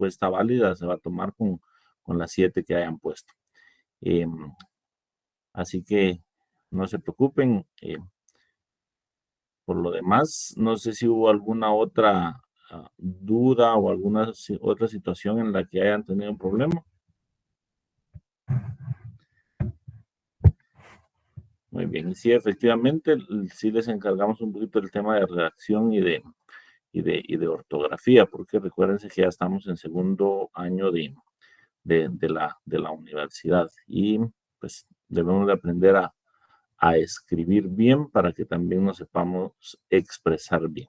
respuesta válida se va a tomar con las 7 que hayan puesto. Así que no se preocupen. Por lo demás, no sé si hubo alguna otra duda o alguna otra situación en la que hayan tenido un problema. Muy bien, y sí, efectivamente, sí les encargamos un poquito el tema de redacción y de ortografía, porque recuérdense que ya estamos en segundo año de la universidad y pues debemos de aprender a escribir bien para que también nos sepamos expresar bien.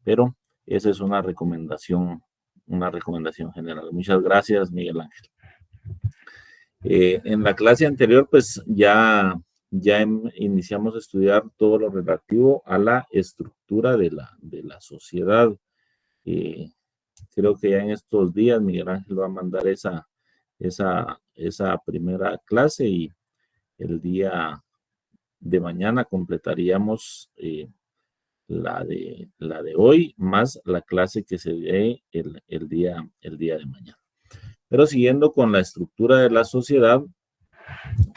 Pero esa es una recomendación general. Muchas gracias, Miguel Ángel. En la clase anterior, pues ya iniciamos a estudiar todo lo relativo a la estructura de la sociedad. Creo que ya en estos días Miguel Ángel va a mandar esa primera clase y el día de mañana completaríamos la de hoy más la clase que se dé el día de mañana. Pero siguiendo con la estructura de la sociedad,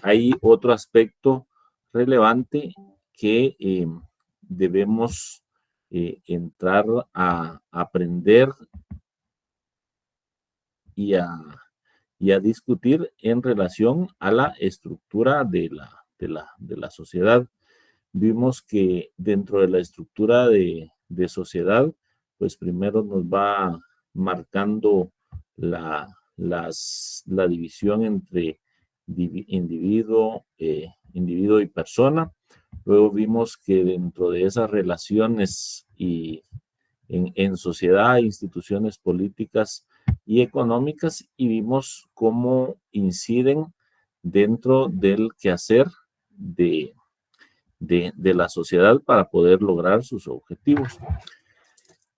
hay otro aspecto relevante que debemos entrar a aprender y a discutir en relación a la estructura de la sociedad. Vimos que dentro de la estructura de sociedad, pues primero nos va marcando la división entre individuo y persona. Luego vimos que dentro de esas relaciones y en sociedad, instituciones políticas y económicas, y vimos cómo inciden dentro del quehacer de la sociedad para poder lograr sus objetivos.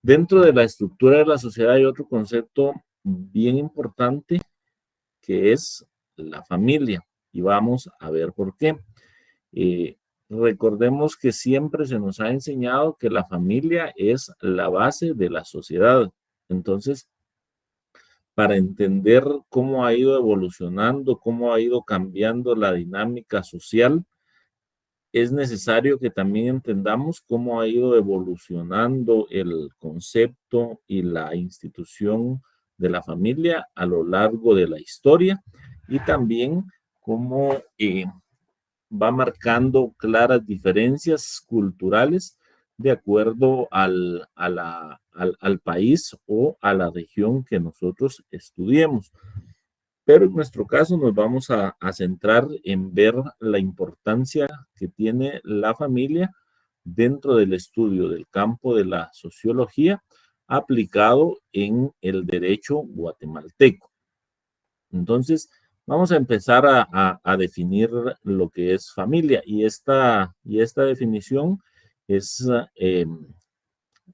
Dentro de la estructura de la sociedad hay otro concepto bien importante que es la familia, y vamos a ver por qué. Recordemos que siempre se nos ha enseñado que la familia es la base de la sociedad. Entonces, para entender cómo ha ido evolucionando, cómo ha ido cambiando la dinámica social, es necesario que también entendamos cómo ha ido evolucionando el concepto y la institución de la familia a lo largo de la historia, y también cómo va marcando claras diferencias culturales de acuerdo al país o a la región que nosotros estudiemos. Pero en nuestro caso nos vamos a centrar en ver la importancia que tiene la familia dentro del estudio del campo de la sociología aplicado en el derecho guatemalteco. Entonces, vamos a empezar a definir lo que es familia, y esta definición es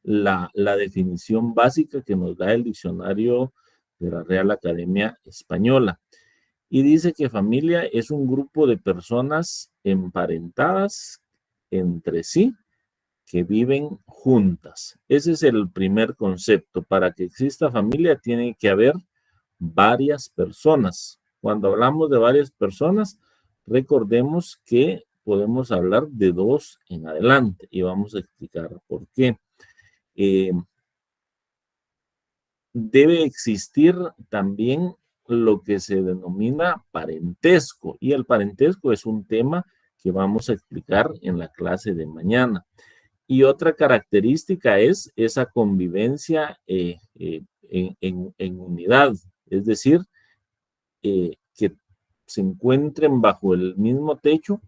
la definición básica que nos da el diccionario de la Real Academia Española. Y dice que familia es un grupo de personas emparentadas entre sí que viven juntas. Ese es el primer concepto. Para que exista familia tiene que haber varias personas. Cuando hablamos de varias personas, recordemos que podemos hablar de 2 en adelante, y vamos a explicar por qué. Debe existir también lo que se denomina parentesco, y el parentesco es un tema que vamos a explicar en la clase de mañana. Y otra característica es esa convivencia en unidad, es decir, que se encuentren bajo el mismo techo,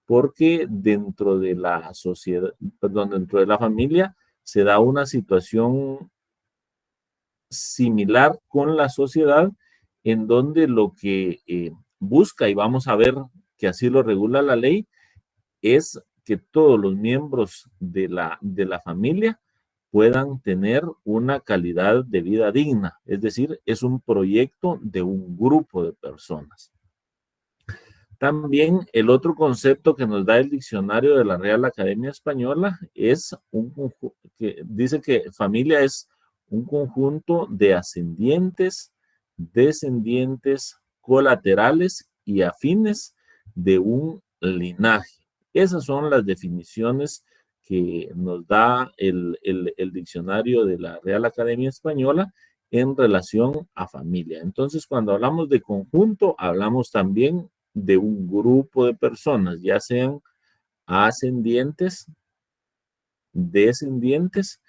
porque dentro de la sociedad, perdón, dentro de la familia se da una situación similar con la sociedad, en donde lo que busca, y vamos a ver que así lo regula la ley, es que todos los miembros de la familia puedan tener una calidad de vida digna. Es decir, es un proyecto de un grupo de personas. También el otro concepto que nos da el diccionario de la Real Academia Española es que dice que familia es un conjunto de ascendientes, descendientes, colaterales y afines de un linaje. Esas son las definiciones que nos da el diccionario de la Real Academia Española en relación a familia. Entonces, cuando hablamos de conjunto, hablamos también de un grupo de personas, ya sean ascendientes, descendientes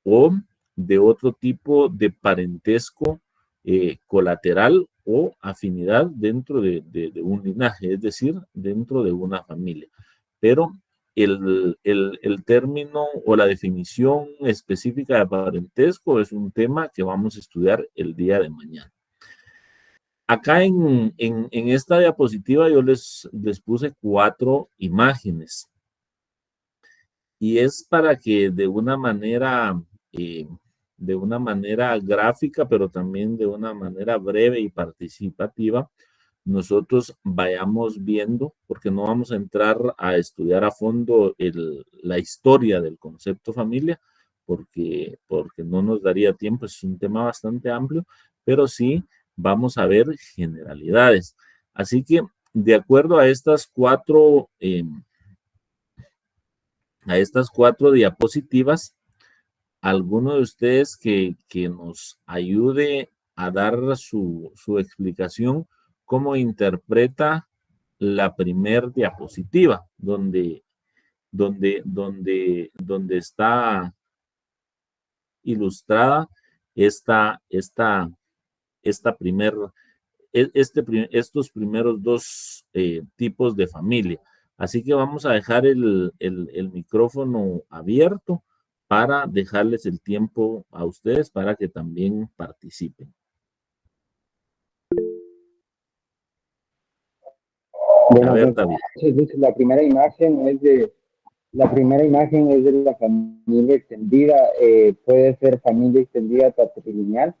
o de otro tipo de parentesco colateral o afinidad dentro de un linaje, es decir, dentro de una familia. Pero el término o la definición específica de parentesco es un tema que vamos a estudiar el día de mañana. Acá en esta diapositiva yo les puse 4 imágenes y es para que de una manera gráfica, pero también de una manera breve y participativa, nosotros vayamos viendo, porque no vamos a entrar a estudiar a fondo la historia del concepto familia, porque no nos daría tiempo, es un tema bastante amplio, pero sí vamos a ver generalidades. Así que, de acuerdo a estas cuatro diapositivas, alguno de ustedes que nos ayude a dar su explicación, cómo interpreta la primer diapositiva, donde está ilustrada esta, esta, esta primer, estos primeros dos tipos de familia. Así que vamos a dejar el micrófono abierto para dejarles el tiempo a ustedes para que también participen. A Bueno, ver, David. entonces la primera imagen es de la familia extendida. Puede ser familia extendida patrilineal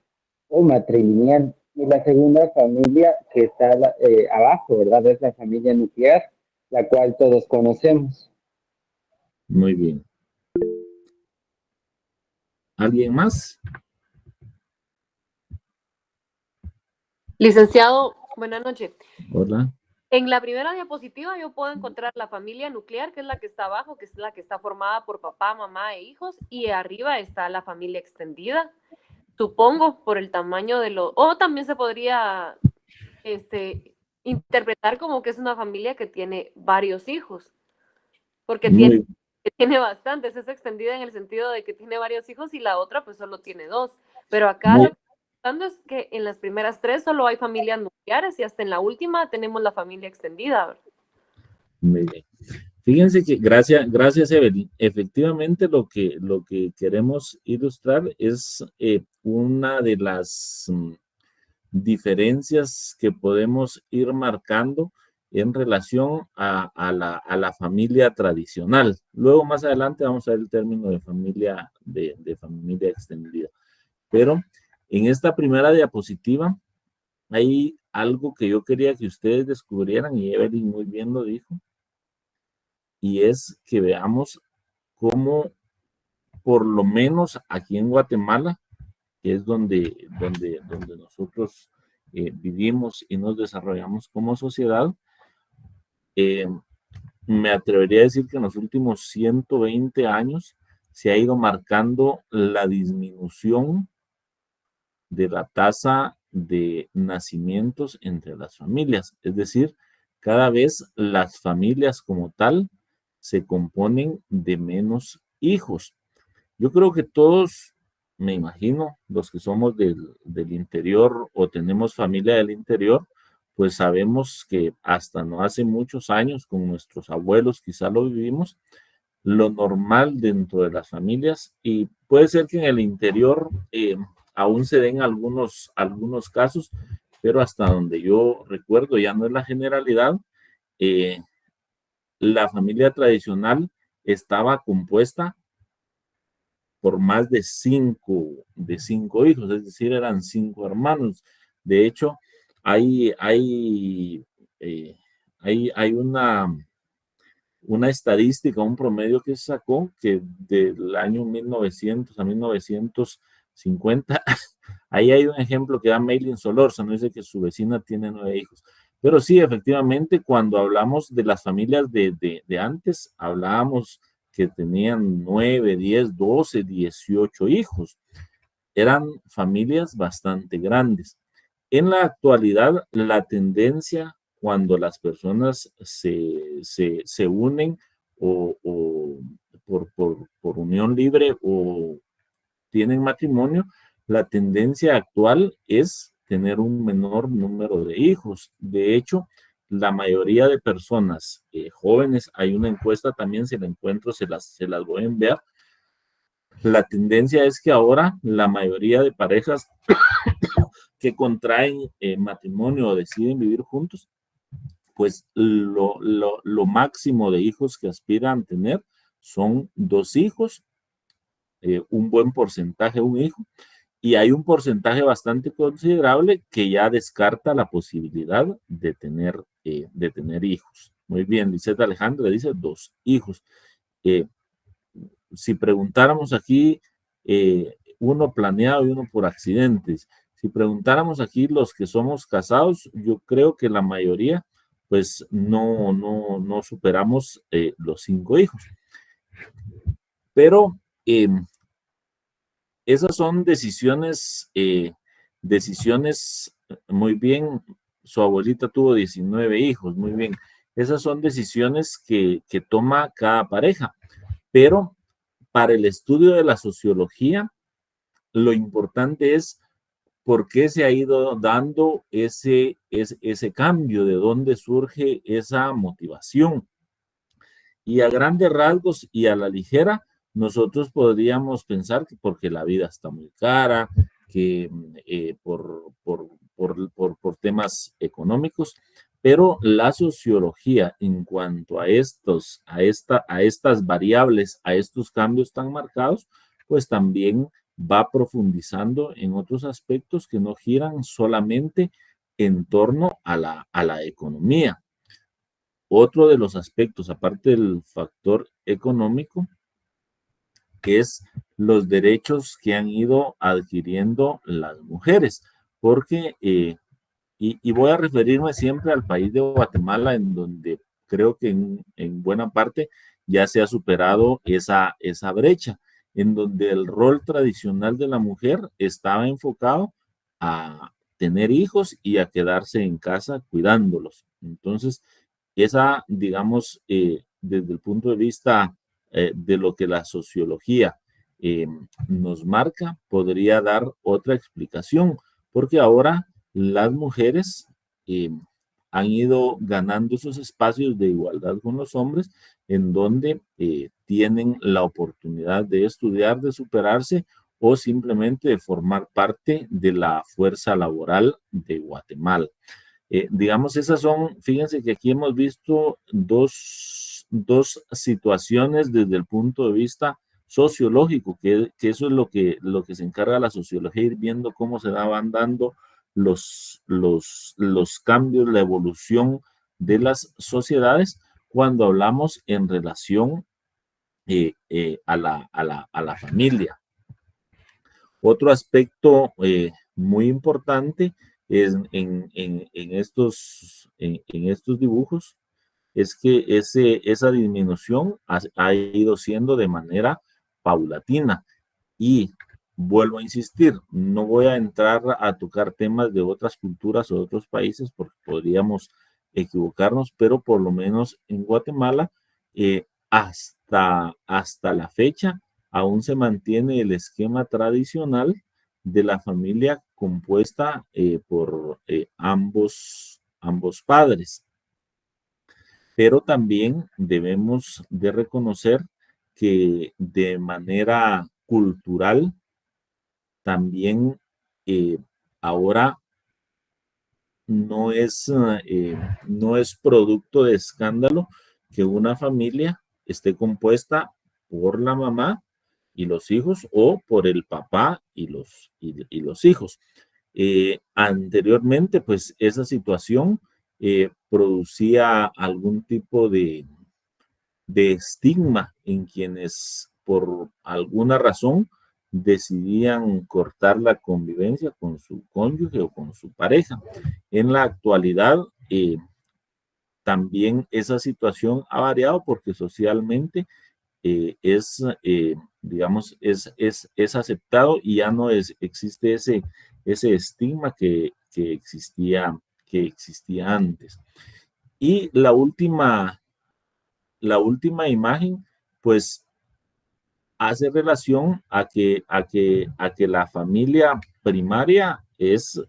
o matrilineal. Y la segunda familia que está abajo, ¿verdad? Es la familia nuclear, la cual todos conocemos. Muy bien. ¿Alguien más? Licenciado, buenas noches. Hola. En la primera diapositiva yo puedo encontrar la familia nuclear, que es la que está abajo, que es la que está formada por papá, mamá e hijos, y arriba está la familia extendida, supongo, por el tamaño de los... O también se podría interpretar como que es una familia que tiene varios hijos, porque Muy, tiene bastantes, es extendida en el sentido de que tiene varios hijos y la otra pues solo tiene 2. Pero acá muy, lo que estoy notando es que en las primeras 3 solo hay familias nucleares y hasta en la última tenemos la familia extendida. muy bien. Fíjense que gracias Evelyn. Efectivamente lo que queremos ilustrar es una de las diferencias que podemos ir marcando en relación a la familia tradicional. Luego más adelante vamos a ver el término de familia extendida. Pero en esta primera diapositiva hay algo que yo quería que ustedes descubrieran y Evelyn muy bien lo dijo, y es que veamos cómo, por lo menos aquí en Guatemala, que es donde nosotros vivimos y nos desarrollamos como sociedad, eh, me atrevería a decir que en los últimos 120 años se ha ido marcando la disminución de la tasa de nacimientos entre las familias. Es decir, cada vez las familias como tal se componen de menos hijos. Yo creo que todos, me imagino, los que somos del interior o tenemos familia del interior, pues sabemos que hasta no hace muchos años, con nuestros abuelos quizá lo vivimos, lo normal dentro de las familias y puede ser que en el interior aún se den algunos casos, pero hasta donde yo recuerdo ya no es la generalidad, eh, la familia tradicional estaba compuesta por más de cinco hijos, es decir, eran 5 hermanos. De hecho, hay, hay, eh, hay una estadística, un promedio que se sacó que del año 1900 a 50. Ahí hay un ejemplo que da Maylin Solórzano, dice que su vecina tiene 9 hijos. Pero sí, efectivamente, cuando hablamos de las familias de antes, hablábamos que tenían 9, 10, 12, 18 hijos. Eran familias bastante grandes. En la actualidad, la tendencia cuando las personas se unen o por unión libre o tienen matrimonio, la tendencia actual es tener un menor número de hijos. De hecho, la mayoría de personas jóvenes, hay una encuesta también, si la encuentro, se las voy a enviar. La tendencia es que ahora la mayoría de parejas que contraen matrimonio o deciden vivir juntos, pues lo máximo de hijos que aspiran tener son 2 hijos, un buen porcentaje, un hijo, y hay un porcentaje bastante considerable que ya descarta la posibilidad de tener hijos. Muy bien, Lisette Alejandra dice 2 hijos. Si preguntáramos aquí, uno planeado y uno por accidentes, si preguntáramos aquí los que somos casados, yo creo que la mayoría, pues no superamos los 5 hijos. Pero esas son decisiones muy bien. Su abuelita tuvo 19 hijos, muy bien. Esas son decisiones que toma cada pareja. Pero para el estudio de la sociología, lo importante es por qué se ha ido dando ese cambio, de dónde surge esa motivación. Y a grandes rasgos y a la ligera, nosotros podríamos pensar que porque la vida está muy cara, que por temas económicos, pero la sociología en cuanto a estas variables, a estos cambios tan marcados, pues también va profundizando en otros aspectos que no giran solamente en torno a la economía. Otro de los aspectos, aparte del factor económico, es los derechos que han ido adquiriendo las mujeres, porque, y voy a referirme siempre al país de Guatemala, en donde creo que en buena parte ya se ha superado esa brecha, en donde el rol tradicional de la mujer estaba enfocado a tener hijos y a quedarse en casa cuidándolos. Entonces, esa, digamos, desde el punto de vista de lo que la sociología nos marca, podría dar otra explicación, porque ahora las mujeres han ido ganando esos espacios de igualdad con los hombres, en donde tienen la oportunidad de estudiar, de superarse o simplemente de formar parte de la fuerza laboral de Guatemala. Digamos, esas son, fíjense que aquí hemos visto dos situaciones desde el punto de vista sociológico, que eso es lo que se encarga la sociología, ir viendo cómo se van dando los cambios, la evolución de las sociedades cuando hablamos en relación a la familia. Otro aspecto muy importante es en estos dibujos es que esa disminución ha ido siendo de manera paulatina. Y vuelvo a insistir, no voy a entrar a tocar temas de otras culturas o de otros países porque podríamos equivocarnos, pero por lo menos en Guatemala, hasta la fecha, aún se mantiene el esquema tradicional de la familia compuesta por ambos padres. Pero también debemos de reconocer que de manera cultural también ahora no es producto de escándalo que una familia esté compuesta por la mamá y los hijos o por el papá y los hijos. Anteriormente, pues esa situación producía algún tipo de estigma en quienes por alguna razón decidían cortar la convivencia con su cónyuge o con su pareja. En la actualidad, también esa situación ha variado porque socialmente digamos, es aceptado y ya no existe ese estigma que existía antes. Y la última imagen, pues, hace relación a que la familia primaria es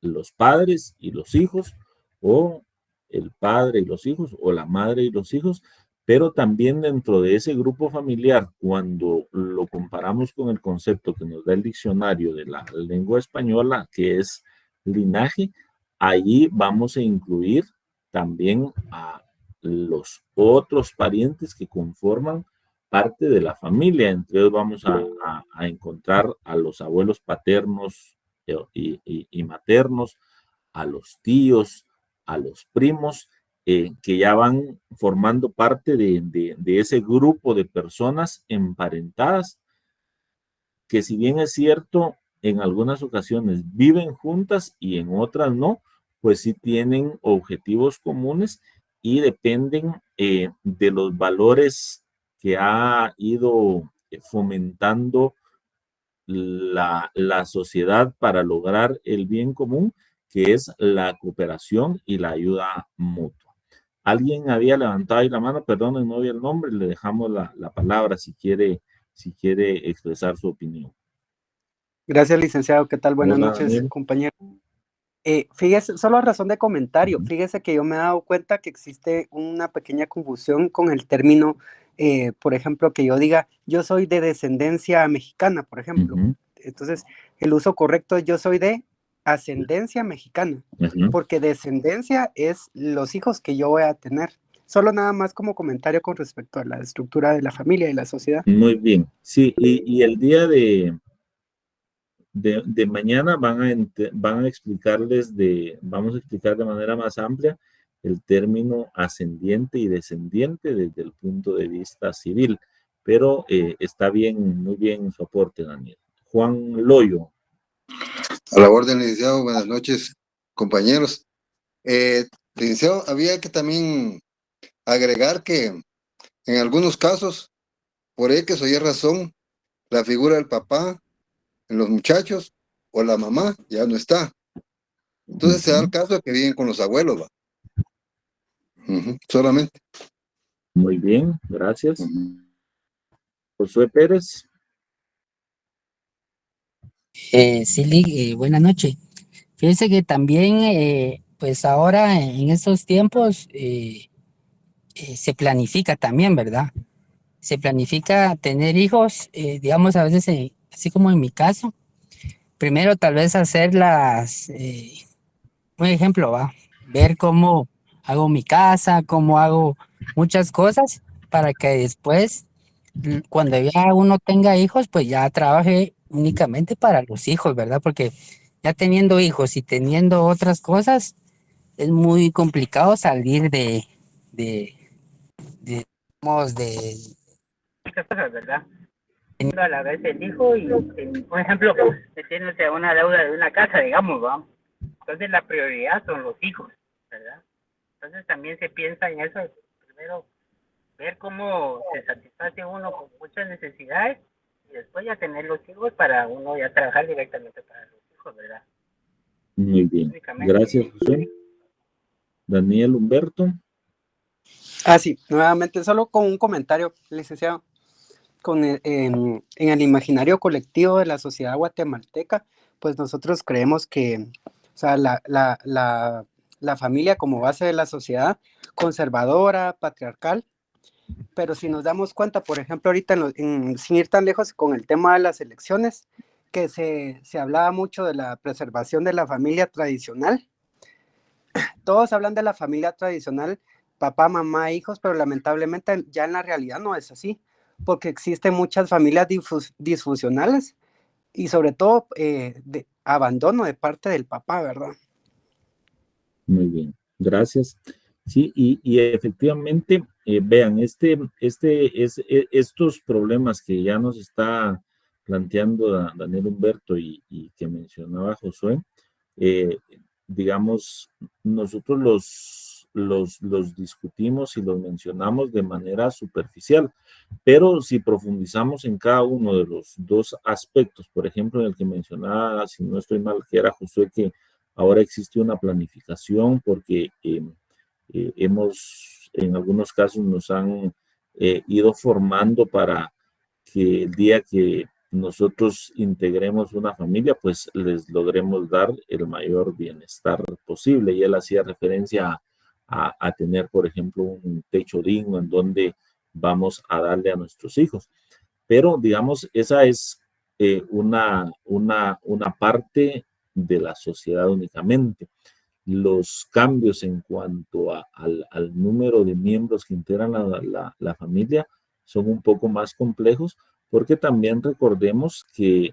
los padres y los hijos, o el padre y los hijos, o la madre y los hijos, pero también dentro de ese grupo familiar, cuando lo comparamos con el concepto que nos da el diccionario de la lengua española, que es linaje, ahí vamos a incluir también a los otros parientes que conforman parte de la familia. Entre ellos vamos a encontrar a los abuelos paternos y maternos, a los tíos, a los primos, que ya van formando parte de ese grupo de personas emparentadas, que si bien es cierto, en algunas ocasiones viven juntas y en otras no, pues sí tienen objetivos comunes y dependen de los valores que ha ido fomentando la sociedad para lograr el bien común, que es la cooperación y la ayuda mutua. Alguien había levantado ahí la mano, perdón, no vi el nombre, le dejamos la palabra si quiere expresar su opinión. Gracias, licenciado. ¿Qué tal? Buenas Hola, noches, Daniel. compañero. Fíjese, solo a razón de comentario, fíjese que yo me he dado cuenta que existe una pequeña confusión con el término, por ejemplo, que yo diga, yo soy de descendencia mexicana, por ejemplo. Ujú, Entonces, el uso correcto es yo soy de ascendencia mexicana, ujú. porque descendencia es los hijos que yo voy a tener. Solo nada más como comentario con respecto a la estructura de la familia y la sociedad. Muy bien. Sí, y el día de mañana van a explicarles vamos a explicar de manera más amplia el término ascendiente y descendiente desde el punto de vista civil, pero está bien, muy bien su aporte, Daniel. Juan Loyo. A la orden, licenciado. Buenas noches, compañeros. Licenciado, había que también agregar que en algunos casos, por X o Y razón, la figura del papá en los muchachos o la mamá ya no está. Entonces se da el caso de que viven con los abuelos, ¿va? Solamente. Muy bien, gracias. Josué Pérez. Sí, buenas noches. Fíjese que también, pues ahora en estos tiempos se planifica también, ¿verdad? Se planifica tener hijos, digamos, a veces, así como en mi caso, primero tal vez un ejemplo, va, ver cómo hago mi casa, cómo hago muchas cosas para que después, cuando ya uno tenga hijos, pues ya trabaje únicamente para los hijos, ¿verdad? Porque ya teniendo hijos y teniendo otras cosas, es muy complicado salir de, digamos, de muchas cosas, ¿verdad? Teniendo a la vez el hijo y, por ejemplo, metiéndose a una deuda de una casa, digamos, ¿va? Entonces la prioridad son los hijos, ¿verdad? Entonces también se piensa en eso, primero ver cómo se satisface uno con muchas necesidades y después ya tener los hijos para uno ya trabajar directamente para los hijos, ¿verdad? Muy bien. Gracias, Josué. Daniel Humberto. Sí, nuevamente, solo con un comentario, licenciado. En el imaginario colectivo de la sociedad guatemalteca, pues nosotros creemos que, o sea, la familia como base de la sociedad conservadora, patriarcal, pero si nos damos cuenta, por ejemplo, ahorita sin ir tan lejos con el tema de las elecciones, que se hablaba mucho de la preservación de la familia tradicional. Todos hablan de la familia tradicional, papá, mamá, hijos, pero lamentablemente ya en la realidad no es así, porque existen muchas familias disfuncionales y sobre todo de abandono de parte del papá, ¿verdad? Muy bien, gracias. Sí, y efectivamente vean, estos problemas que ya nos está planteando Daniel Humberto y que mencionaba Josué, eh, digamos, nosotros los discutimos y los mencionamos de manera superficial, pero si profundizamos en cada uno de los dos aspectos, por ejemplo, en el que mencionaba, si no estoy mal, que era Josué, que ahora existe una planificación porque en algunos casos nos han ido formando para que el día que nosotros integremos una familia, pues les logremos dar el mayor bienestar posible. Y él hacía referencia a tener, por ejemplo, un techo digno en donde vamos a darle a nuestros hijos. Pero, digamos, esa es una parte de la sociedad únicamente. Los cambios en cuanto al número de miembros que integran la familia son un poco más complejos porque también recordemos que,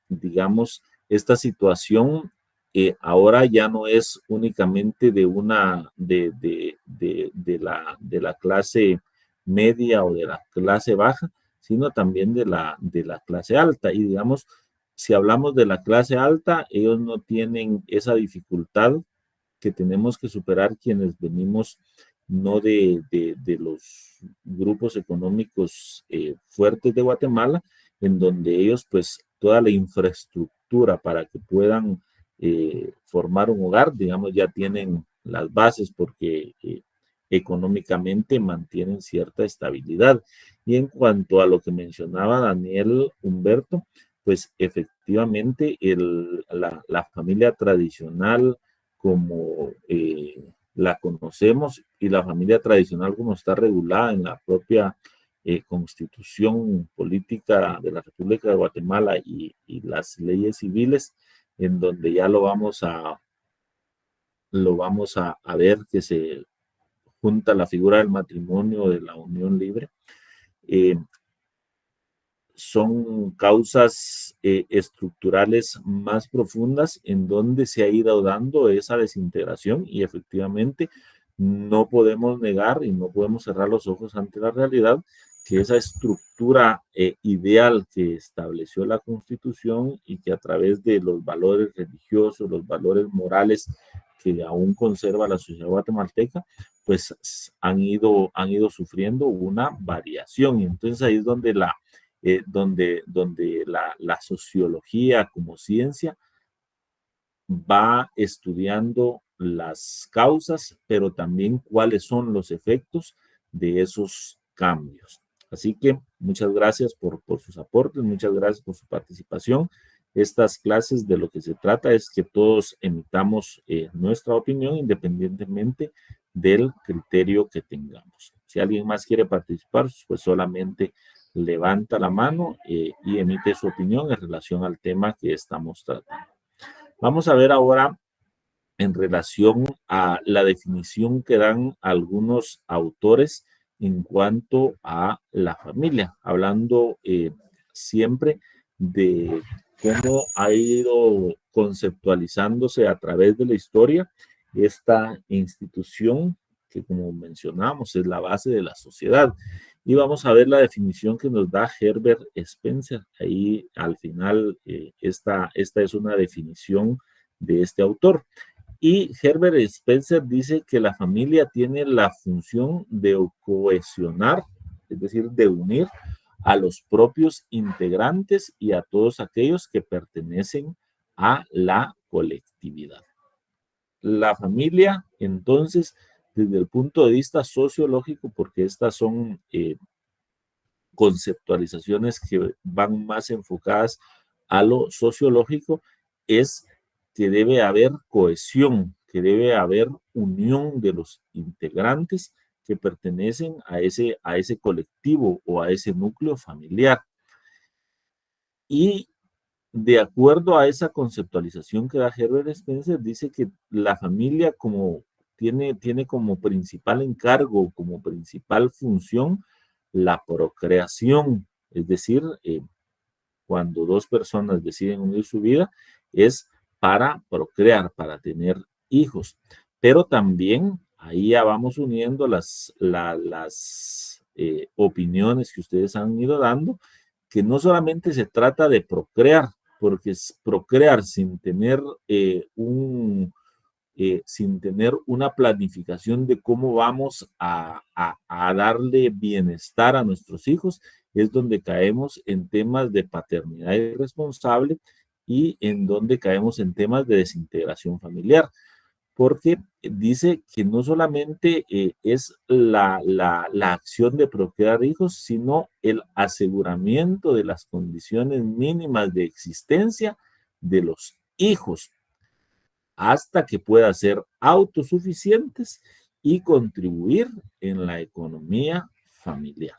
digamos, esta situación ahora ya no es únicamente de la clase media o de la clase baja, sino también de la clase alta. Y digamos, si hablamos de la clase alta, ellos no tienen esa dificultad que tenemos que superar quienes venimos no de los grupos económicos fuertes de Guatemala, en donde ellos pues toda la infraestructura para que puedan formar un hogar, digamos, ya tienen las bases porque económicamente mantienen cierta estabilidad. Y en cuanto a lo que mencionaba Daniel Humberto, pues efectivamente la familia tradicional como la conocemos y la familia tradicional como está regulada en la propia constitución política de la República de Guatemala y las leyes civiles, en donde ya lo vamos a ver que se junta la figura del matrimonio, de la unión libre. Son causas estructurales más profundas en donde se ha ido dando esa desintegración y efectivamente no podemos negar y no podemos cerrar los ojos ante la realidad que esa estructura ideal que estableció la Constitución y que a través de los valores religiosos, los valores morales que aún conserva la sociedad guatemalteca, pues han ido sufriendo una variación. Y entonces ahí es donde la sociología como ciencia va estudiando las causas, pero también cuáles son los efectos de esos cambios. Así que muchas gracias por sus aportes, muchas gracias por su participación. Estas clases de lo que se trata es que todos emitamos nuestra opinión independientemente del criterio que tengamos. Si alguien más quiere participar, pues solamente levanta la mano y emite su opinión en relación al tema que estamos tratando. Vamos a ver ahora en relación a la definición que dan algunos autores en cuanto a la familia, hablando siempre de cómo ha ido conceptualizándose a través de la historia esta institución que, como mencionamos, es la base de la sociedad. Y vamos a ver la definición que nos da Herbert Spencer. Ahí al final, esta es una definición de este autor. Y Herbert Spencer dice que la familia tiene la función de cohesionar, es decir, de unir a los propios integrantes y a todos aquellos que pertenecen a la colectividad. La familia, entonces, desde el punto de vista sociológico, porque estas son conceptualizaciones que van más enfocadas a lo sociológico, es que debe haber cohesión, que debe haber unión de los integrantes que pertenecen a ese colectivo o a ese núcleo familiar. Y de acuerdo a esa conceptualización que da Herbert Spencer, dice que la familia tiene como principal encargo, como principal función, la procreación, es decir, cuando dos personas deciden unir su vida, es para procrear, para tener hijos. Pero también ahí ya vamos uniendo las opiniones que ustedes han ido dando, que no solamente se trata de procrear, porque es procrear sin tener sin tener una planificación de cómo vamos a darle bienestar a nuestros hijos, es donde caemos en temas de paternidad irresponsable y en donde caemos en temas de desintegración familiar, porque dice que no solamente es la acción de procrear hijos, sino el aseguramiento de las condiciones mínimas de existencia de los hijos hasta que puedan ser autosuficientes y contribuir en la economía familiar.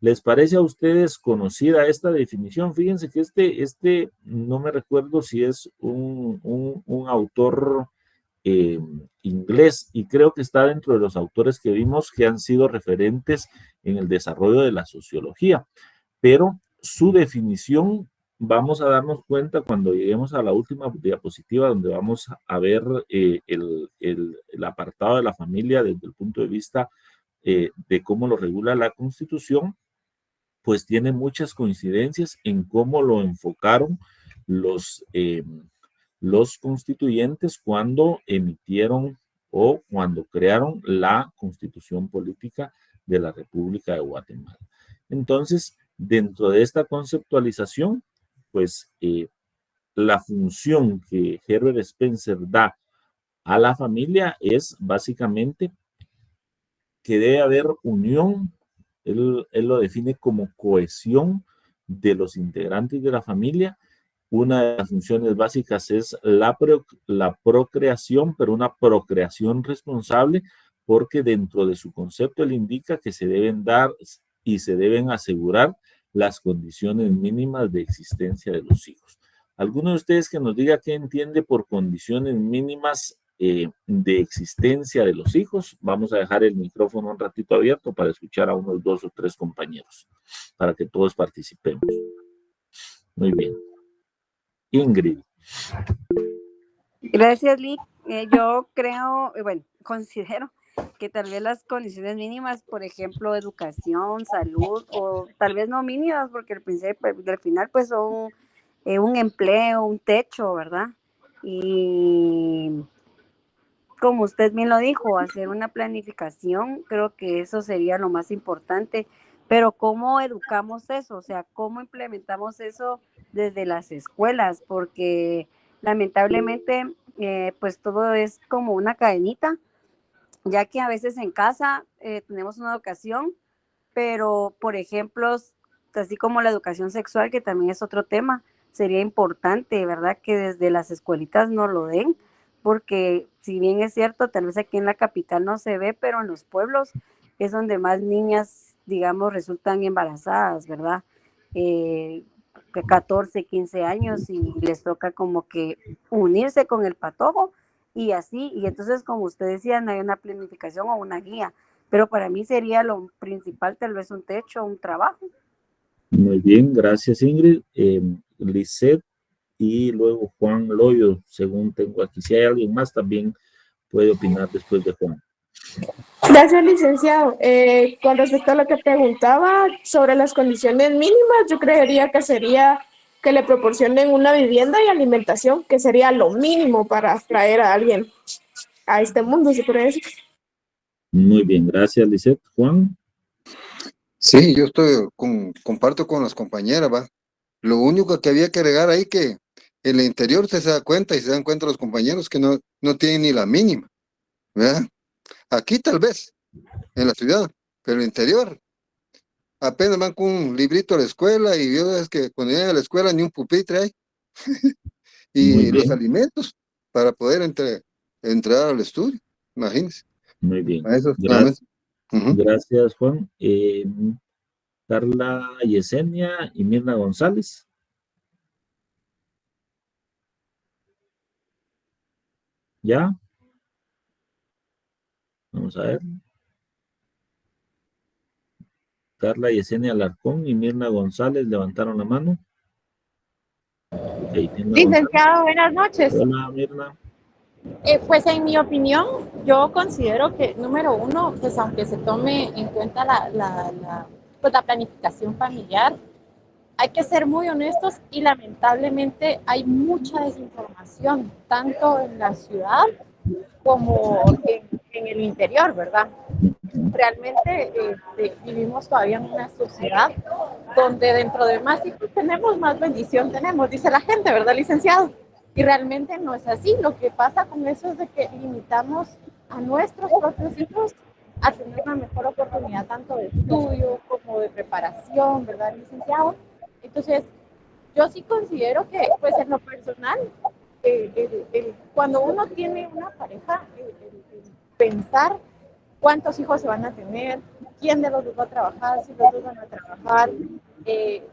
¿Les parece a ustedes conocida esta definición? Fíjense que no me recuerdo si es un autor inglés, y creo que está dentro de los autores que vimos que han sido referentes en el desarrollo de la sociología, pero su definición vamos a darnos cuenta cuando lleguemos a la última diapositiva, donde vamos a ver el apartado de la familia desde el punto de vista de cómo lo regula la Constitución, pues tiene muchas coincidencias en cómo lo enfocaron los constituyentes cuando emitieron o cuando crearon la Constitución Política de la República de Guatemala. Entonces, dentro de esta conceptualización, pues la función que Herbert Spencer da a la familia es básicamente que debe haber unión. Él lo define como cohesión de los integrantes de la familia. Una de las funciones básicas es la procreación, pero una procreación responsable, porque dentro de su concepto él indica que se deben dar y se deben asegurar las condiciones mínimas de existencia de los hijos. ¿Alguno de ustedes que nos diga qué entiende por condiciones mínimas de existencia de los hijos? Vamos a dejar el micrófono un ratito abierto para escuchar a unos 2 o 3 compañeros, para que todos participemos. Muy bien. Ingrid. Gracias, Lick. Yo creo, bueno, considero que tal vez las condiciones mínimas, por ejemplo, educación, salud, o tal vez no mínimas, porque al final pues son un empleo, un techo, ¿verdad? Y como usted bien lo dijo, hacer una planificación, creo que eso sería lo más importante, pero ¿cómo educamos eso? O sea, ¿cómo implementamos eso desde las escuelas? Porque lamentablemente, pues todo es como una cadenita, ya que a veces en casa tenemos una educación, pero por ejemplo, así como la educación sexual, que también es otro tema, sería importante, ¿verdad? Que desde las escuelitas no lo den, porque si bien es cierto, tal vez aquí en la capital no se ve, pero en los pueblos es donde más niñas, digamos, resultan embarazadas, ¿verdad? 14, 15 años y les toca como que unirse con el patojo y así, y entonces como usted decía, no hay una planificación o una guía, pero para mí sería lo principal tal vez un techo, un trabajo. Muy bien, gracias Ingrid. Lisette y luego Juan Loyo, según tengo aquí. Si hay alguien más también puede opinar después de Juan. Gracias, licenciado. Con respecto a lo que preguntaba sobre las condiciones mínimas, yo creería que sería que le proporcionen una vivienda y alimentación, que sería lo mínimo para traer a alguien a este mundo, se puede decir. Muy bien, gracias Lisette. Juan. Sí, yo comparto con las compañeras, ¿va? Lo único que había que agregar ahí que en el interior se da cuenta y se dan cuenta los compañeros que no tienen ni la mínima, ¿verdad? Aquí tal vez, en la ciudad, pero en el interior apenas van con un librito a la escuela y yo es que cuando llegan a la escuela ni un pupitre hay y los alimentos para poder entrar al estudio, imagínense. Muy bien. Eso, gracias. Gracias, Juan. Carla Yesenia y Mirna González. ¿Ya? Vamos a ver. Carla Yesenia Alarcón y Mirna González levantaron la mano. Okay, Licenciado, buenas noches. Hola, Mirna. Pues en mi opinión, yo considero que, número uno, pues aunque se tome en cuenta pues, la planificación familiar, hay que ser muy honestos y lamentablemente hay mucha desinformación, tanto en la ciudad como en el interior, ¿verdad? Realmente vivimos todavía en una sociedad donde dentro de más hijos tenemos, más bendición tenemos, dice la gente, ¿verdad, licenciado? Y realmente no es así. Lo que pasa con eso es de que limitamos a nuestros propios hijos a tener una mejor oportunidad tanto de estudio como de preparación, ¿verdad, licenciado? Entonces, yo sí considero que, pues en lo personal, cuando uno tiene una pareja, pensar cuántos hijos se van a tener, quién de los dos va a trabajar, si los dos van a trabajar.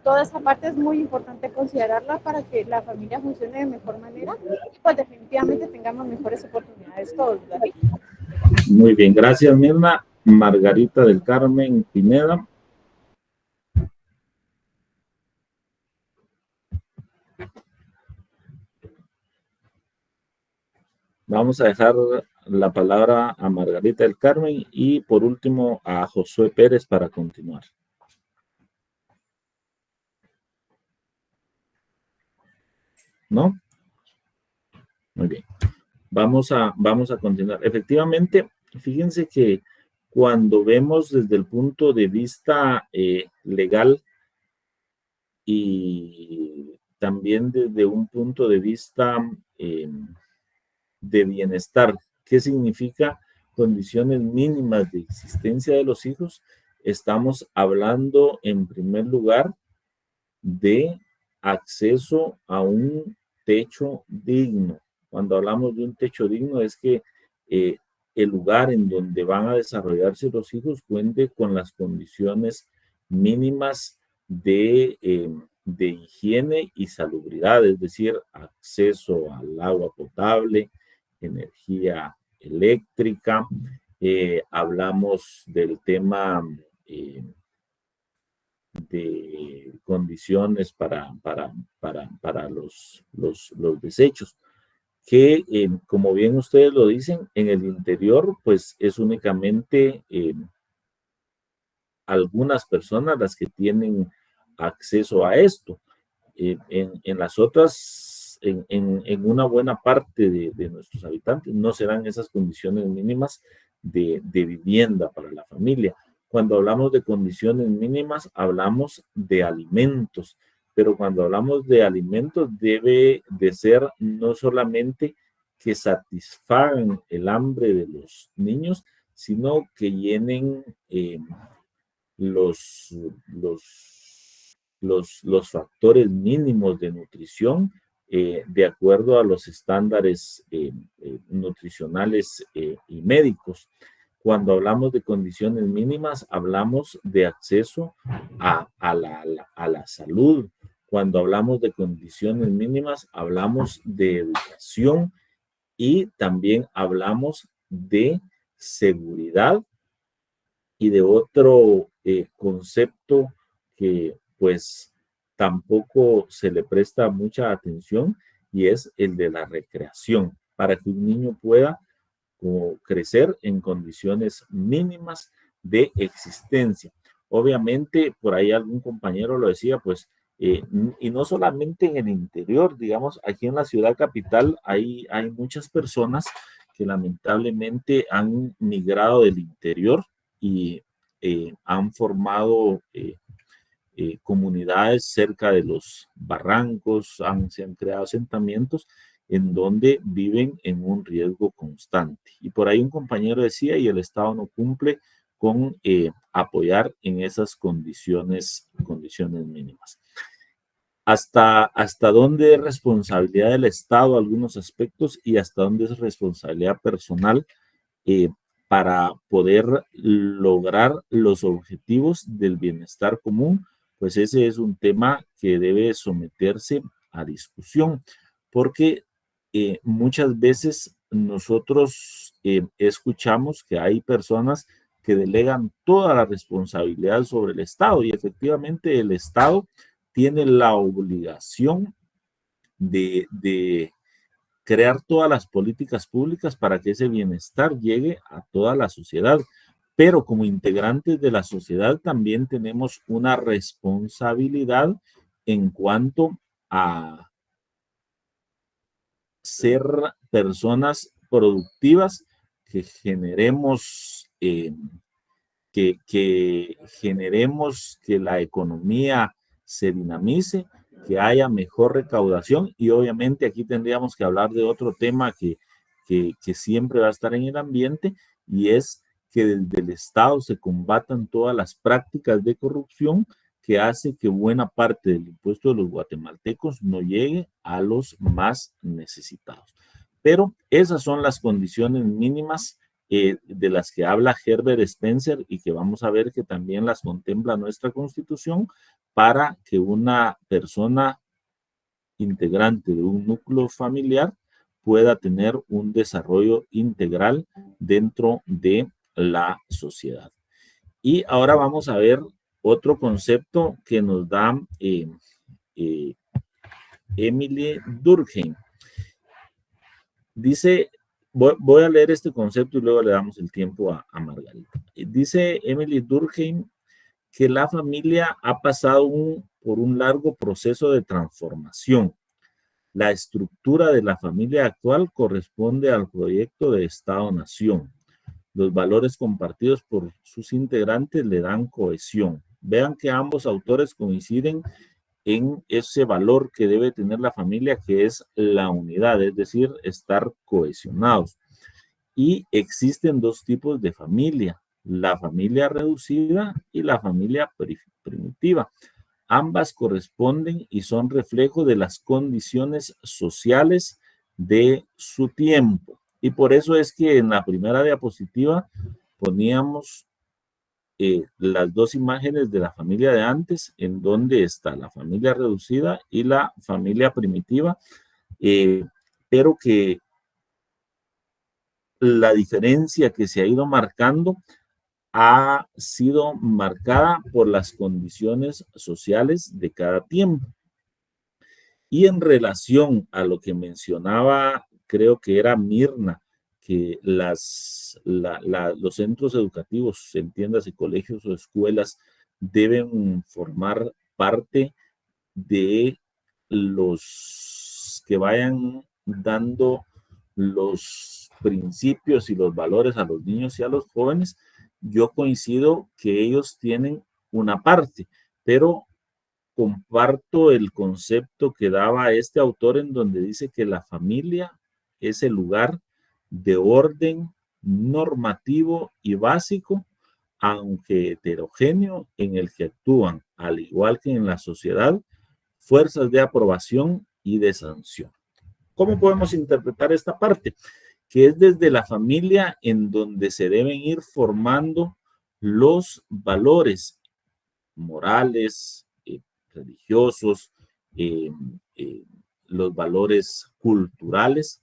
Toda esa parte es muy importante considerarla para que la familia funcione de mejor manera y pues definitivamente tengamos mejores oportunidades todos, ¿verdad? Muy bien, gracias Mirna. Margarita del Carmen Pineda. Vamos a dejar la palabra a Margarita del Carmen y por último a Josué Pérez para continuar. ¿No? Muy bien. Vamos a continuar. Efectivamente, fíjense que cuando vemos desde el punto de vista legal y también desde un punto de vista de bienestar, ¿qué significa condiciones mínimas de existencia de los hijos? Estamos hablando en primer lugar de acceso a un techo digno. Cuando hablamos de un techo digno es que el lugar en donde van a desarrollarse los hijos cuente con las condiciones mínimas de higiene y salubridad, es decir, acceso al agua potable, energía eléctrica, hablamos del tema de condiciones para los desechos, que como bien ustedes lo dicen, en el interior pues es únicamente algunas personas las que tienen acceso a esto. En las otras, en una buena parte de nuestros habitantes no se dan esas condiciones mínimas de vivienda para la familia. Cuando hablamos de condiciones mínimas, hablamos de alimentos, pero cuando hablamos de alimentos debe de ser no solamente que satisfagan el hambre de los niños, sino que llenen los, los factores mínimos de nutrición de acuerdo a los estándares nutricionales y médicos. Cuando hablamos de condiciones mínimas, hablamos de acceso a la salud. Cuando hablamos de condiciones mínimas, hablamos de educación y también hablamos de seguridad y de otro concepto que pues tampoco se le presta mucha atención y es el de la recreación, para que un niño pueda crecer en condiciones mínimas de existencia. Obviamente, por ahí algún compañero lo decía, pues, y no solamente en el interior, digamos, aquí en la ciudad capital hay muchas personas que lamentablemente han migrado del interior y han formado comunidades cerca de los barrancos, se han creado asentamientos en donde viven en un riesgo constante. Y por ahí un compañero decía, y el Estado no cumple con apoyar en esas condiciones mínimas. ¿Hasta dónde es responsabilidad del Estado algunos aspectos y hasta dónde es responsabilidad personal para poder lograr los objetivos del bienestar común? Pues ese es un tema que debe someterse a discusión, porque muchas veces nosotros escuchamos que hay personas que delegan toda la responsabilidad sobre el Estado y efectivamente el Estado tiene la obligación de crear todas las políticas públicas para que ese bienestar llegue a toda la sociedad. Pero como integrantes de la sociedad también tenemos una responsabilidad en cuanto a ser personas productivas que generemos, que generemos que la economía se dinamice, que haya mejor recaudación, y obviamente aquí tendríamos que hablar de otro tema que siempre va a estar en el ambiente, y es que desde el Estado se combatan todas las prácticas de corrupción que hace que buena parte del impuesto de los guatemaltecos no llegue a los más necesitados. Pero esas son las condiciones mínimas de las que habla Herbert Spencer y que vamos a ver que también las contempla nuestra Constitución para que una persona integrante de un núcleo familiar pueda tener un desarrollo integral dentro de la sociedad. Y ahora vamos a ver otro concepto que nos da Emily Durkheim. Dice, voy a leer este concepto y luego le damos el tiempo a Margarita. Dice Emily Durkheim que la familia ha pasado por un largo proceso de transformación. La estructura de la familia actual corresponde al proyecto de Estado-Nación. Los valores compartidos por sus integrantes le dan cohesión. Vean que ambos autores coinciden en ese valor que debe tener la familia, que es la unidad, es decir, estar cohesionados. Y existen dos tipos de familia, la familia reducida y la familia primitiva. Ambas corresponden y son reflejo de las condiciones sociales de su tiempo. Y por eso es que en la primera diapositiva poníamos las dos imágenes de la familia de antes, en donde está la familia reducida y la familia primitiva, pero que la diferencia que se ha ido marcando ha sido marcada por las condiciones sociales de cada tiempo. Y en relación a lo que mencionaba, creo que era Mirna, que los centros educativos, entiéndase colegios o escuelas, deben formar parte de los que vayan dando los principios y los valores a los niños y a los jóvenes. Yo coincido que ellos tienen una parte, pero comparto el concepto que daba este autor en donde dice que la familia es el lugar de orden normativo y básico, aunque heterogéneo, en el que actúan, al igual que en la sociedad, fuerzas de aprobación y de sanción. ¿Cómo podemos interpretar esta parte? Que es desde la familia en donde se deben ir formando los valores morales, religiosos, los valores culturales,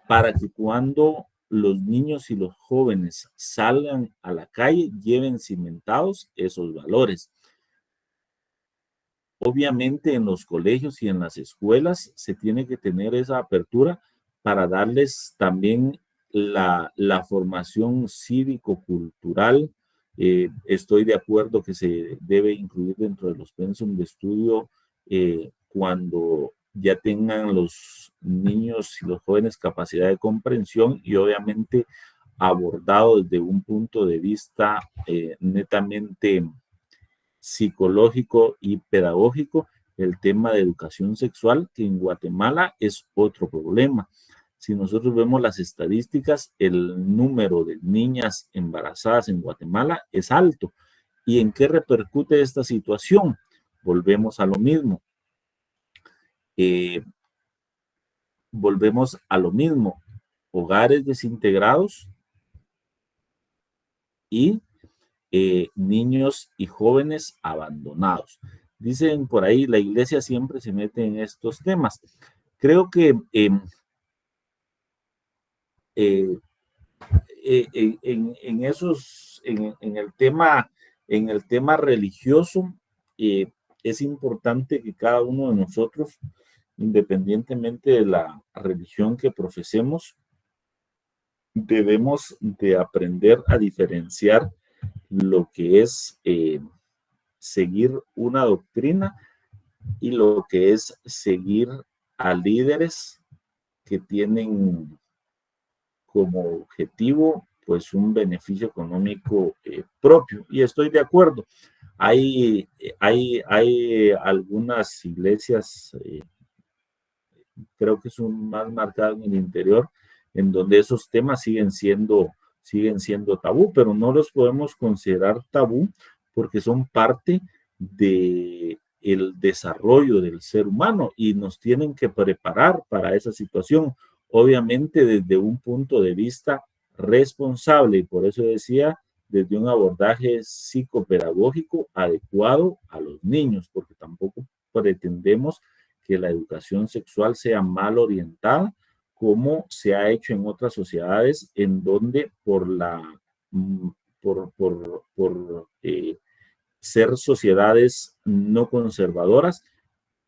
para que cuando los niños y los jóvenes salgan a la calle, lleven cimentados esos valores. Obviamente en los colegios y en las escuelas se tiene que tener esa apertura para darles también la formación cívico-cultural. Estoy de acuerdo que se debe incluir dentro de los pensum de estudio cuando ya tengan los niños y los jóvenes capacidad de comprensión y obviamente abordado desde un punto de vista netamente psicológico y pedagógico, el tema de educación sexual, que en Guatemala es otro problema. Si nosotros vemos las estadísticas, el número de niñas embarazadas en Guatemala es alto. ¿Y en qué repercute esta situación? Volvemos a lo mismo. Hogares desintegrados y niños y jóvenes abandonados. Dicen por ahí, la iglesia siempre se mete en estos temas. Creo que en el tema religioso, es importante que cada uno de nosotros independientemente de la religión que profesemos, debemos de aprender a diferenciar lo que es seguir una doctrina y lo que es seguir a líderes que tienen como objetivo pues un beneficio económico propio. Y estoy de acuerdo. Hay algunas iglesias, creo que son más marcadas en el interior, en donde esos temas siguen siendo tabú, pero no los podemos considerar tabú porque son parte de el desarrollo del ser humano y nos tienen que preparar para esa situación, obviamente desde un punto de vista responsable, y por eso decía, desde un abordaje psicopedagógico adecuado a los niños, porque tampoco pretendemos que la educación sexual sea mal orientada, como se ha hecho en otras sociedades en donde por ser sociedades no conservadoras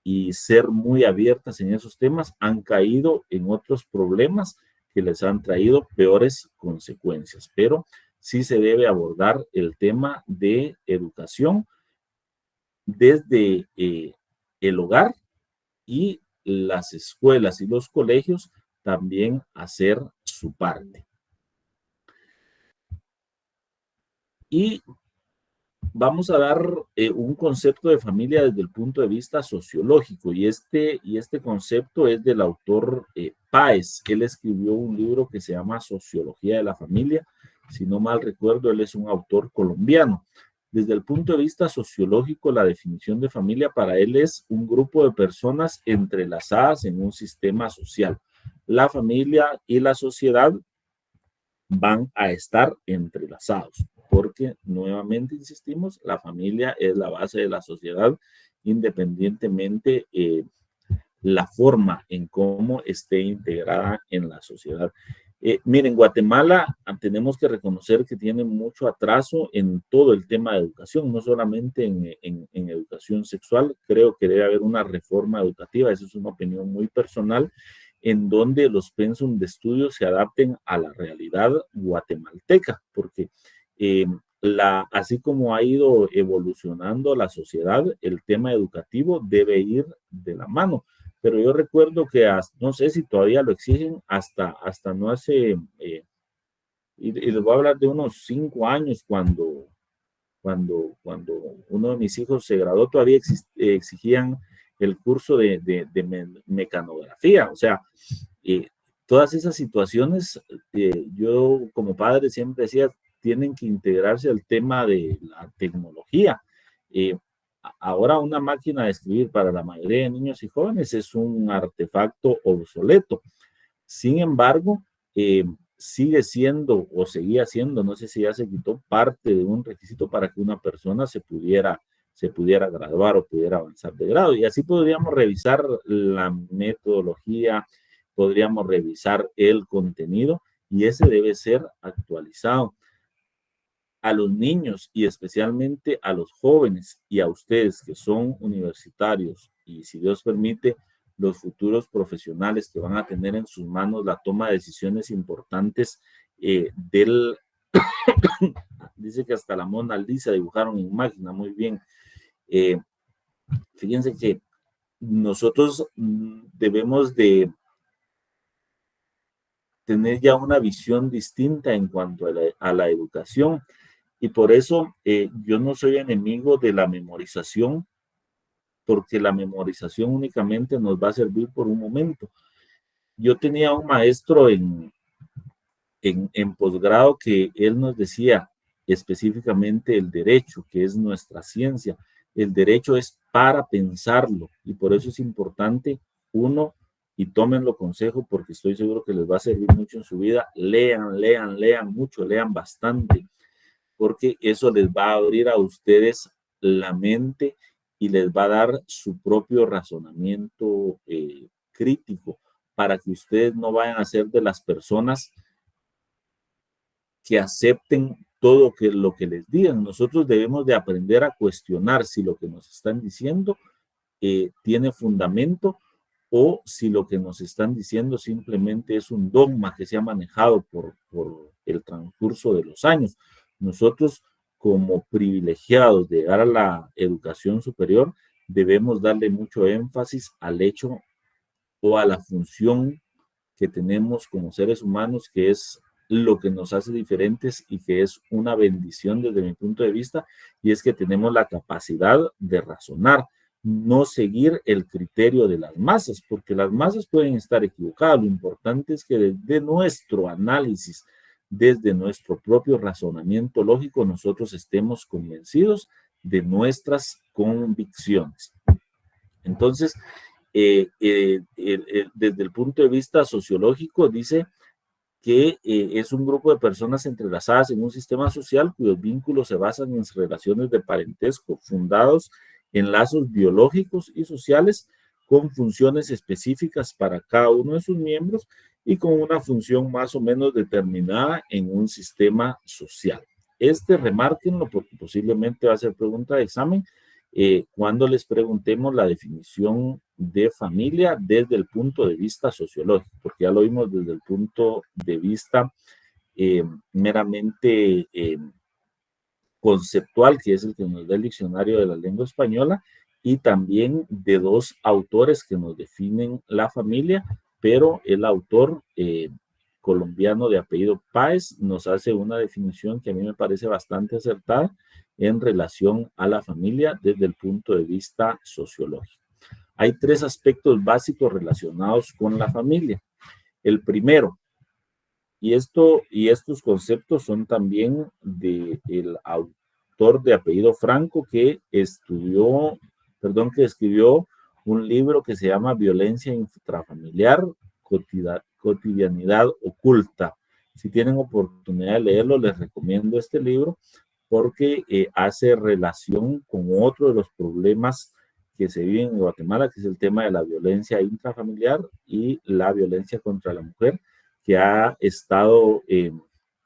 y ser muy abiertas en esos temas, han caído en otros problemas que les han traído peores consecuencias. Pero sí se debe abordar el tema de educación desde el hogar, y las escuelas y los colegios también hacer su parte. Y vamos a dar un concepto de familia desde el punto de vista sociológico, y este concepto es del autor Páez. Él escribió un libro que se llama Sociología de la Familia. Si no mal recuerdo, él es un autor colombiano. Desde el punto de vista sociológico, la definición de familia para él es un grupo de personas entrelazadas en un sistema social. La familia y la sociedad van a estar entrelazados, porque nuevamente insistimos, la familia es la base de la sociedad, independientemente la forma en cómo esté integrada en la sociedad. Miren, Guatemala tenemos que reconocer que tiene mucho atraso en todo el tema de educación, no solamente en educación sexual. Creo que debe haber una reforma educativa, esa es una opinión muy personal, en donde los pensum de estudio se adapten a la realidad guatemalteca, porque así como ha ido evolucionando la sociedad, el tema educativo debe ir de la mano. Pero yo recuerdo que no sé si todavía lo exigen, hasta no hace, y les voy a hablar de unos 5 años, cuando uno de mis hijos se graduó, todavía exigían el curso de mecanografía. O sea, todas esas situaciones, yo como padre siempre decía, tienen que integrarse al tema de la tecnología. Ahora una máquina de escribir para la mayoría de niños y jóvenes es un artefacto obsoleto. Sin embargo, sigue siendo o seguía siendo, no sé si ya se quitó, parte de un requisito para que una persona se pudiera graduar o pudiera avanzar de grado. Y así podríamos revisar la metodología, podríamos revisar el contenido, y ese debe ser actualizado. A los niños y especialmente a los jóvenes y a ustedes que son universitarios y, si Dios permite, los futuros profesionales que van a tener en sus manos la toma de decisiones importantes dice que hasta la Mona Lisa dibujaron en máquina, muy bien. Fíjense que nosotros debemos de tener ya una visión distinta en cuanto a la educación. Y por eso yo no soy enemigo de la memorización, porque la memorización únicamente nos va a servir por un momento. Yo tenía un maestro en posgrado que él nos decía específicamente el derecho, que es nuestra ciencia. El derecho es para pensarlo, y por eso es importante, uno, y tómenlo consejo porque estoy seguro que les va a servir mucho en su vida, lean mucho, lean bastante, porque eso les va a abrir a ustedes la mente y les va a dar su propio razonamiento crítico, para que ustedes no vayan a ser de las personas que acepten todo lo que les digan. Nosotros debemos de aprender a cuestionar si lo que nos están diciendo tiene fundamento o si lo que nos están diciendo simplemente es un dogma que se ha manejado por el transcurso de los años. Nosotros, como privilegiados de llegar a la educación superior, debemos darle mucho énfasis al hecho o a la función que tenemos como seres humanos, que es lo que nos hace diferentes y que es una bendición desde mi punto de vista, y es que tenemos la capacidad de razonar, no seguir el criterio de las masas, porque las masas pueden estar equivocadas. Lo importante es que desde nuestro análisis, desde nuestro propio razonamiento lógico, nosotros estemos convencidos de nuestras convicciones. Entonces, desde el punto de vista sociológico, dice que es un grupo de personas entrelazadas en un sistema social cuyos vínculos se basan en relaciones de parentesco fundados en lazos biológicos y sociales con funciones específicas para cada uno de sus miembros y con una función más o menos determinada en un sistema social. Remárquenlo porque posiblemente va a ser pregunta de examen cuando les preguntemos la definición de familia desde el punto de vista sociológico, porque ya lo vimos desde el punto de vista meramente conceptual, que es el que nos da el diccionario de la lengua española, y también de dos autores que nos definen la familia, pero el autor colombiano de apellido Páez nos hace una definición que a mí me parece bastante acertada en relación a la familia desde el punto de vista sociológico. Hay tres aspectos básicos relacionados con la familia. El primero, y estos conceptos son también del autor de apellido Franco que escribió un libro que se llama Violencia intrafamiliar, cotidianidad oculta. Si tienen oportunidad de leerlo, les recomiendo este libro porque hace relación con otro de los problemas que se viven en Guatemala, que es el tema de la violencia intrafamiliar y la violencia contra la mujer, que ha estado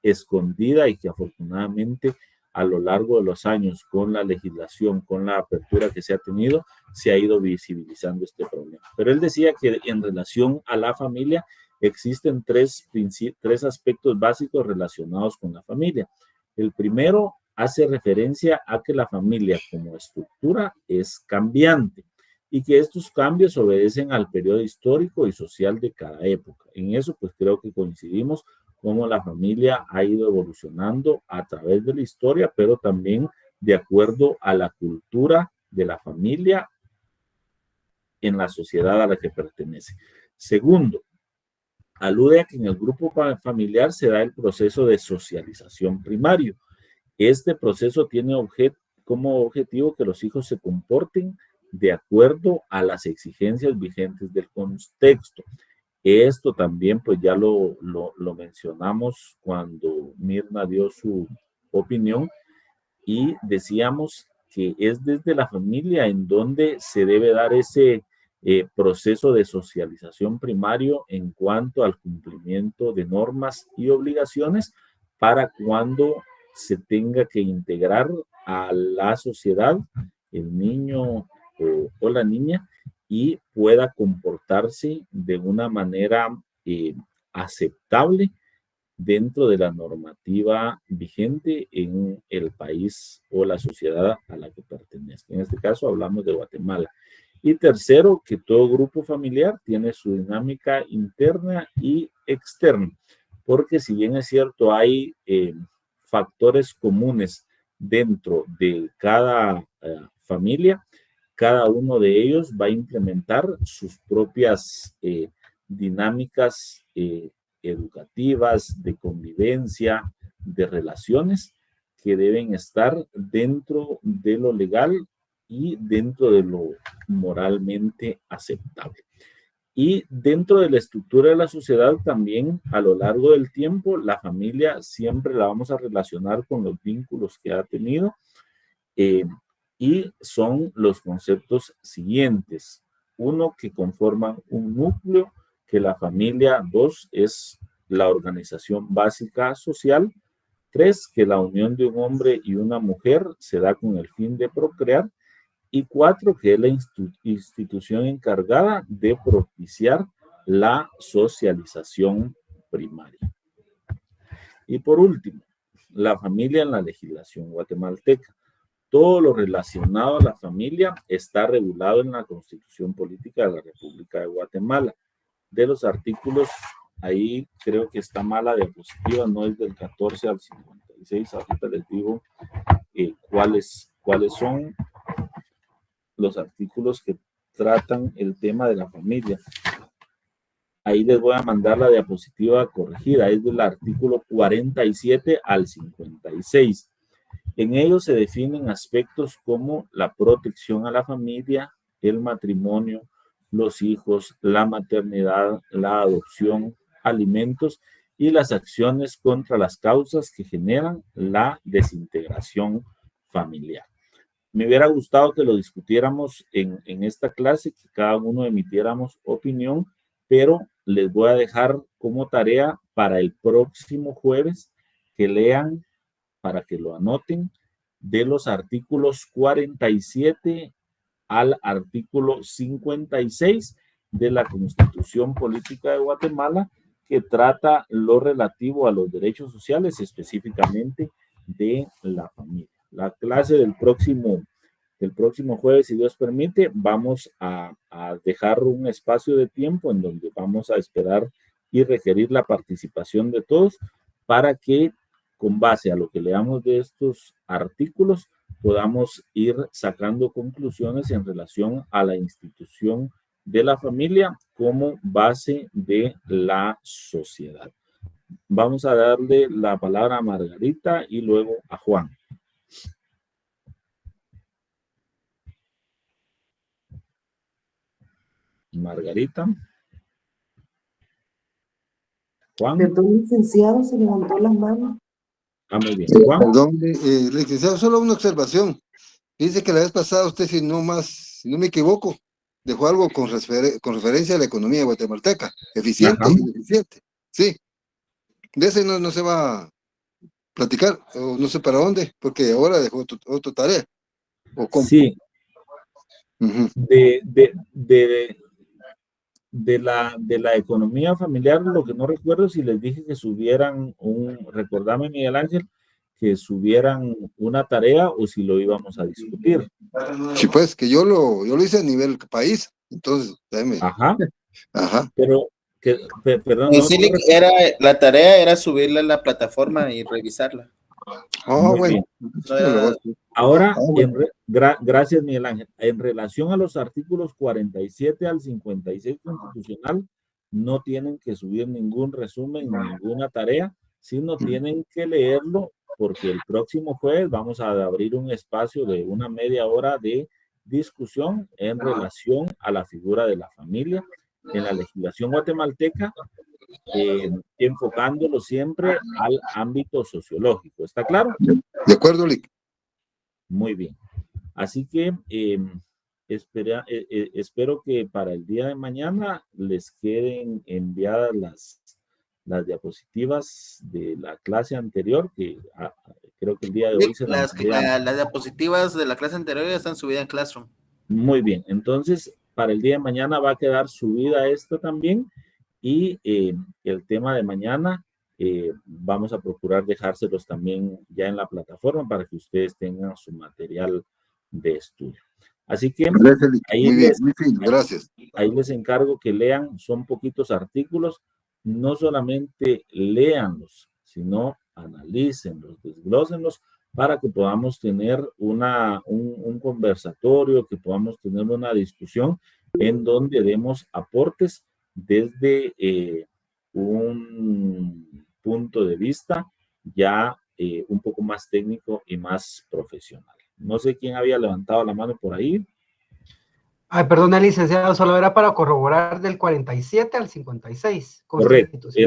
escondida y que afortunadamente a lo largo de los años, con la legislación, con la apertura que se ha tenido, se ha ido visibilizando este problema. Pero él decía que en relación a la familia existen tres aspectos básicos relacionados con la familia. El primero hace referencia a que la familia como estructura es cambiante y que estos cambios obedecen al periodo histórico y social de cada época. En eso, pues creo que coincidimos cómo la familia ha ido evolucionando a través de la historia, pero también de acuerdo a la cultura de la familia en la sociedad a la que pertenece. Segundo, alude a que en el grupo familiar se da el proceso de socialización primario. Este proceso tiene como objetivo que los hijos se comporten de acuerdo a las exigencias vigentes del contexto. Esto también pues ya lo mencionamos cuando Mirna dio su opinión y decíamos que es desde la familia en donde se debe dar ese proceso de socialización primario en cuanto al cumplimiento de normas y obligaciones para cuando se tenga que integrar a la sociedad el niño o la niña y pueda comportarse de una manera aceptable dentro de la normativa vigente en el país o la sociedad a la que pertenezca. En este caso hablamos de Guatemala. Y tercero, que todo grupo familiar tiene su dinámica interna y externa, porque si bien es cierto, hay factores comunes dentro de cada familia, cada uno de ellos va a implementar sus propias dinámicas educativas, de convivencia, de relaciones que deben estar dentro de lo legal y dentro de lo moralmente aceptable. Y dentro de la estructura de la sociedad también a lo largo del tiempo, la familia siempre la vamos a relacionar con los vínculos que ha tenido y son los conceptos siguientes. Uno, que conforman un núcleo, que la familia. Dos, es la organización básica social. Tres, que la unión de un hombre y una mujer se da con el fin de procrear. y 4, que es la institución encargada de propiciar la socialización primaria. Y por último, la familia en la legislación guatemalteca. Todo lo relacionado a la familia está regulado en la Constitución Política de la República de Guatemala. De los artículos, ahí creo que está mala diapositiva, no es del 14 al 56. Ahorita les digo cuáles son los artículos que tratan el tema de la familia. Ahí les voy a mandar la diapositiva corregida, es del artículo 47 al 56. En ellos se definen aspectos como la protección a la familia, el matrimonio, los hijos, la maternidad, la adopción, alimentos y las acciones contra las causas que generan la desintegración familiar. Me hubiera gustado que lo discutiéramos en esta clase, que cada uno emitiéramos opinión, pero les voy a dejar como tarea para el próximo jueves que lean, para que lo anoten, de los artículos 47 al artículo 56 de la Constitución Política de Guatemala, que trata lo relativo a los derechos sociales, específicamente de la familia. La clase del próximo jueves, si Dios permite, vamos a dejar un espacio de tiempo en donde vamos a esperar y requerir la participación de todos para que, con base a lo que leamos de estos artículos, podamos ir sacando conclusiones en relación a la institución de la familia como base de la sociedad. Vamos a darle la palabra a Margarita y luego a Juan. Margarita. Juan. Perdón, licenciado, se levantó la mano. Muy bien. Juan. Perdón, licenciado, solo una observación. Dice que la vez pasada usted, si no me equivoco, dejó algo con referencia a la economía guatemalteca, eficiente y ineficiente. Sí. De ese no se va a platicar, o no sé para dónde, porque ahora dejó otra tarea. ¿O cómo? Sí. Uh-huh. De la economía familiar, lo que no recuerdo si les dije que subieran recordame, Miguel Ángel, que subieran una tarea o si lo íbamos a discutir. Sí, pues, que yo lo hice a nivel país, entonces, déjeme. Ajá. Pero, perdón. La tarea era subirla a la plataforma y revisarla. Bueno. Ahora, gracias, Miguel Ángel. En relación a los artículos 47 al 56 constitucional, no tienen que subir ningún resumen, ninguna tarea, sino tienen que leerlo, porque el próximo jueves vamos a abrir un espacio de una media hora de discusión en relación a la figura de la familia en la legislación guatemalteca, enfocándolo siempre al ámbito sociológico. ¿Está claro? De acuerdo, Lick. Muy bien. Así que espero que para el día de mañana les queden enviadas las diapositivas de la clase anterior, que creo que el día de hoy se las diapositivas de la clase anterior ya están subidas en Classroom. Muy bien. Entonces, para el día de mañana va a quedar subida esta también, y el tema de mañana vamos a procurar dejárselos también ya en la plataforma para que ustedes tengan su material de estudio. Así que gracias. Ahí les encargo que lean, son poquitos artículos, no solamente léanlos, sino analícenlos, desglósenlos, para que podamos tener un conversatorio, que podamos tener una discusión en donde demos aportes desde un punto de vista ya un poco más técnico y más profesional. No sé quién había levantado la mano por ahí. Ay, perdón, licenciado, solo era para corroborar del 47 al 56. Correcto. Si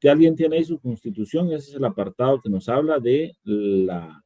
alguien tiene ahí su constitución, ese es el apartado que nos habla de la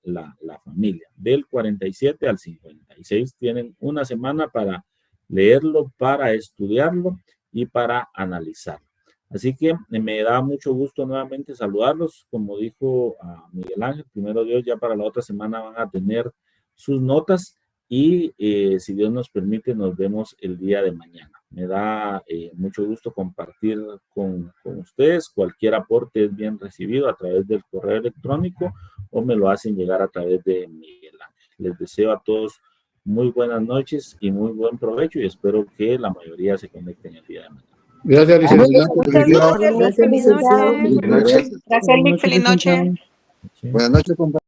familia. Del 47 al 56 tienen una semana para leerlo, para estudiarlo y para analizarlo. Así que me da mucho gusto nuevamente saludarlos. Como dijo Miguel Ángel, primero Dios, ya para la otra semana van a tener sus notas y si Dios nos permite, nos vemos el día de mañana. Me da mucho gusto compartir con ustedes. Cualquier aporte es bien recibido a través del correo electrónico o me lo hacen llegar a través de Miguel Ángel. Les deseo a todos muy buenas noches y muy buen provecho y espero que la mayoría se conecten el día de mañana. Gracias, licenciado. Muchas gracias, feliz noche. Gracias, licenciado. Buenas noches. Gracias, Lick. Feliz noche. Sí. Buenas noches, compañeros.